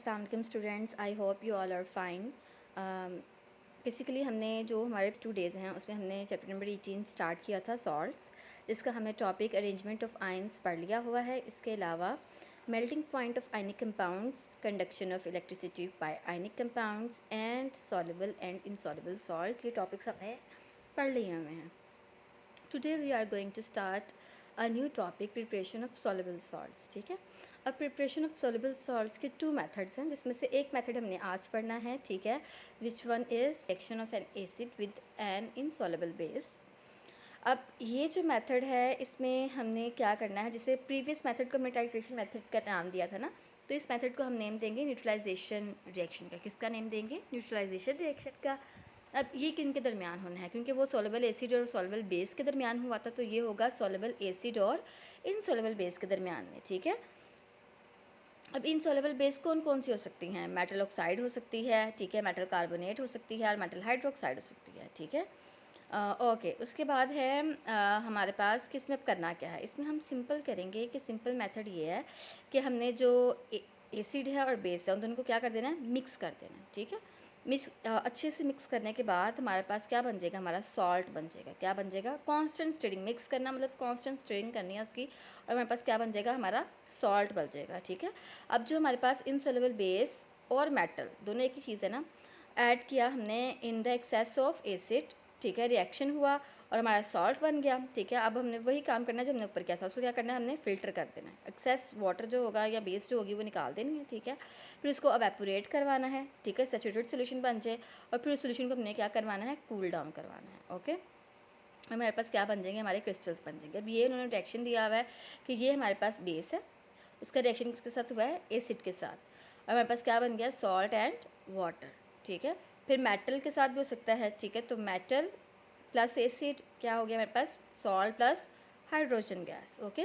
अस्सलाम वालेकुम students, I hope you all are fine. Basically हमने जो हमारे 2 डेज़ हैं उसमें हमने चैप्टर नंबर 18 स्टार्ट किया था सॉल्ट्स, जिसका हमने टॉपिक अरेंजमेंट ऑफ आयंस पढ़ लिया हुआ है। इसके अलावा melting point of ionic compounds, conduction of electricity by ionic compounds and soluble and insoluble salts, ये टॉपिक्स हमने पढ़ लिए हुए हैं। Today we are going to start a new topic, preparation of soluble salts. ठीक है, अब प्रिपरेशन ऑफ सॉल्युबल सॉल्ट्स के 2 मेथड्स हैं, जिसमें से एक मेथड हमने आज पढ़ना है। ठीक है, which one is reaction of an acid with an insoluble base. अब ये जो मेथड है इसमें हमने क्या करना है, जैसे प्रीवियस मेथड को हमने टाइट्रेशन मेथड का नाम दिया था ना, तो इस मेथड को हम नेम देंगे न्यूट्रलाइजेशन रिएक्शन का। किसका नेम देंगे? न्यूट्रलाइजेशन रिएक्शन का। अब ये किन के दरमियान होना है, क्योंकि वो सॉल्युबल एसिड और सॉल्युबल बेस के दरमियान हुआ था, तो ये होगा सॉल्युबल एसिड और इनसॉल्युबल बेस के दरमियान में। ठीक है, अब इनसॉल्युबल बेस कौन कौन सी हो सकती हैं? मेटल ऑक्साइड हो सकती है, ठीक है, मेटल कार्बोनेट हो सकती है और मेटल हाइड्रोक्साइड हो सकती है। ठीक है, ओके। उसके बाद है हमारे पास कि इसमें अब करना क्या है। इसमें हम सिंपल करेंगे कि सिंपल मेथड ये है कि हमने जो एसिड है और बेस है उन दोनों को क्या कर देना है, मिक्स कर देना है। ठीक है, मिक्स अच्छे से मिक्स करने के बाद हमारे पास क्या बन जाएगा, हमारा सॉल्ट बन जाएगा। क्या बन जाएगा? Constant stirring. मिक्स करना मतलब कांस्टेंट स्टिरिंग करनी है उसकी, और हमारे पास क्या बन जाएगा, हमारा सॉल्ट बन जाएगा। ठीक है, अब जो हमारे पास इनसॉल्युबल बेस और मेटल दोनों एक ही चीज़ है ना, ऐड किया हमने in the excess of acid. ठीक है, रिएक्शन हुआ और हमारा सॉल्ट बन गया। ठीक है, अब हमने वही काम करना है जो हमने ऊपर किया था, उसको क्या करना है, हमने फ़िल्टर कर देना है। एक्सेस वाटर जो होगा या बेस जो होगी वो निकाल देनी है। ठीक है, फिर उसको एवेपोरेट करवाना है। ठीक है, सैचुरेटेड सोल्यूशन बन जाए, और फिर उस सोल्यूशन को हमने क्या करवाना है, कूल डाउन करवाना है। ओके, हमारे पास क्या बन जाएंगे, हमारे क्रिस्टल्स बन जाएंगे। अब ये उन्होंने रिएक्शन दिया हुआ है कि ये हमारे पास बेस है, उसका रिएक्शन किसके साथ हुआ है, एसिड के साथ, और हमारे पास क्या बन गया, सॉल्ट एंड वाटर। ठीक है, फिर मेटल के साथ भी हो सकता है। ठीक है, तो मेटल प्लस एसिड क्या हो गया हमारे पास, salt plus hydrogen gas. Okay,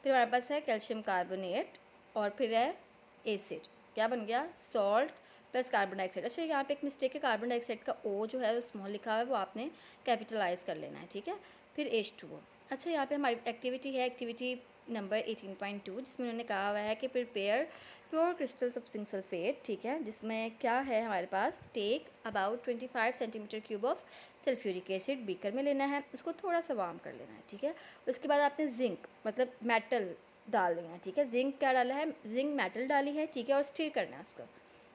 फिर हमारे पास है कैल्शियम कार्बोनेट और फिर है एसिड, क्या बन गया, सॉल्ट प्लस कार्बन डाइऑक्साइड। अच्छा, यहाँ पे एक मिस्टेक है, कार्बन डाइऑक्साइड का ओ जो है वो स्मॉल लिखा हुआ है, वो आपने कैपिटलाइज कर लेना है। ठीक है, फिर H2O। अच्छा, यहाँ पे हमारी एक्टिविटी है एक्टिविटी नंबर 18.2, जिसमें उन्होंने कहा हुआ है कि prepare pure crystals of zinc sulphate. ठीक है, जिसमें क्या है हमारे पास, take about 25 centimetre cube of sulphuric acid, beaker में लेना है, उसको थोड़ा सा वार्म कर लेना है। ठीक है, उसके बाद आपने जिंक मतलब मेटल डाल देना है। ठीक है, जिंक क्या डाला है, जिंक मेटल डाली है। ठीक है, और स्टीर करना है उसको।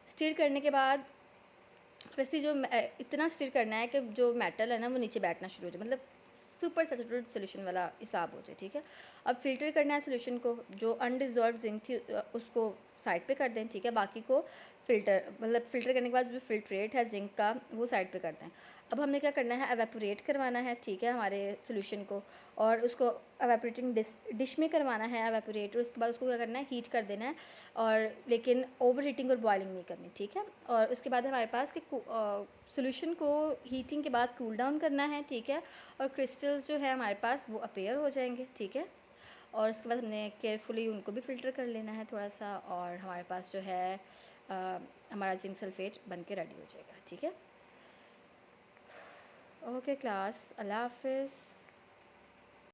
स्टीर करने के बाद वैसे जो इतना स्टीर करना है कि जो मेटल है ना वो नीचे बैठना शुरू हो जाए, मतलब सुपर सैचुरेटेड सोल्यूशन वाला हिसाब हो जाए। ठीक है, अब फिल्टर करना है सोल्यूशन को, जो अनडिजॉल्व जिंक थी उसको साइड पे कर दें। ठीक है, बाकी को फ़िल्टर मतलब फ़िल्टर करने के बाद जो फिल्ट्रेट है जिंक का वो साइड पे कर दें। अब हमने क्या करना है, एवेपोरेट करवाना है। ठीक है, हमारे सोल्यूशन को, और उसको एवेपोरेटिंग डिश में करवाना है एवेपोरेट, और उसके बाद उसको क्या करना है, हीट कर देना है, और लेकिन ओवर हीटिंग और बॉइलिंग नहीं करनी। ठीक है, और उसके बाद हमारे पास कि सोल्यूशन को हीटिंग के बाद कूल डाउन करना है। ठीक है, और क्रिस्टल्स जो है हमारे पास वो अपीयर हो जाएंगे। ठीक है, और उसके बाद हमने केयरफुली उनको भी फ़िल्टर कर लेना है थोड़ा सा, और हमारे पास जो है हमारा जिंक सल्फेट बन के रेडी हो जाएगा। ठीक है, ओके क्लास, अल्लाह हाफिज़।